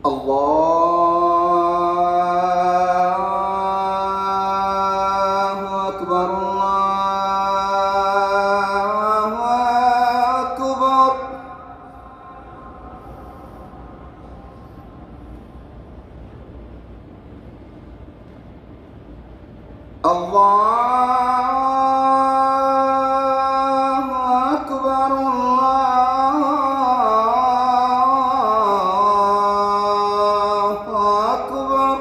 الله أكبر الله أكبر. الله أكبر الله أكبر.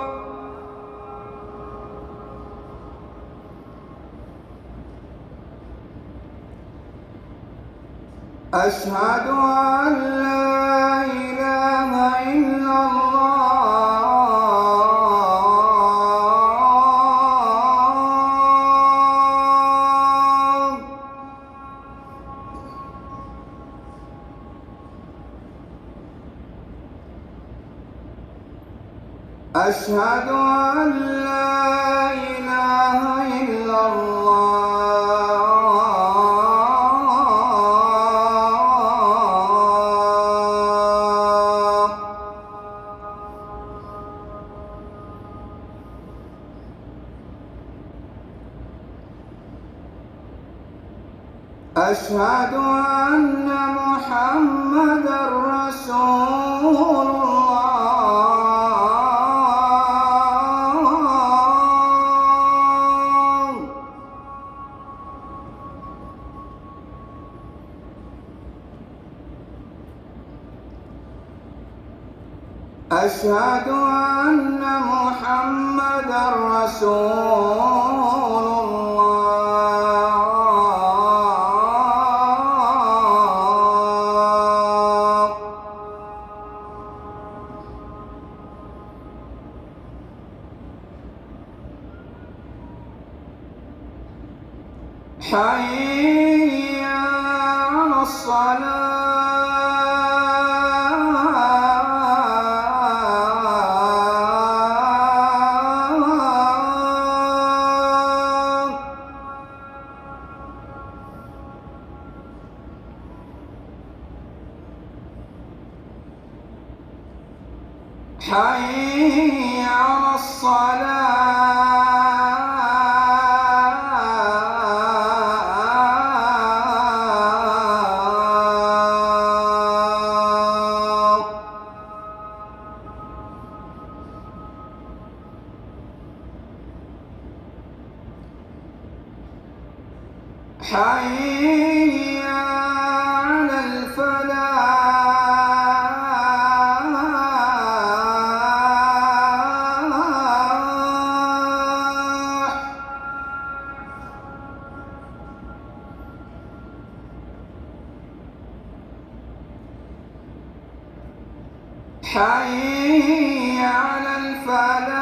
أشهد أن لا إله إلا الله. أشهد أن لا إله إلا الله. أشهد أن محمدًا رسول الله. أشهد أن محمدًا رسول الله. حي على الصلاة. حي على الصلاة. حي على الفلاح. حي على الفلاح.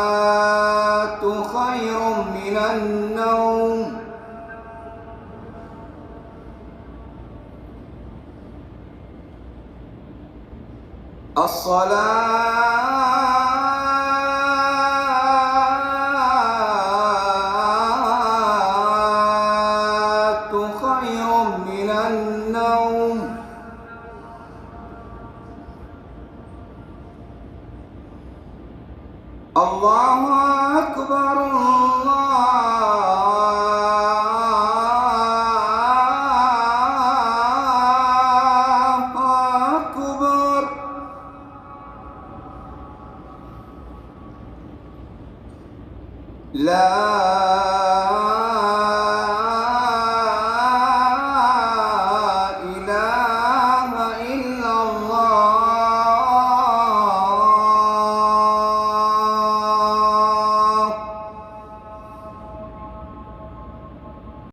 الصلاة خير من النوم. الصلاة خير من النوم. الله أكبر الله أكبر. لا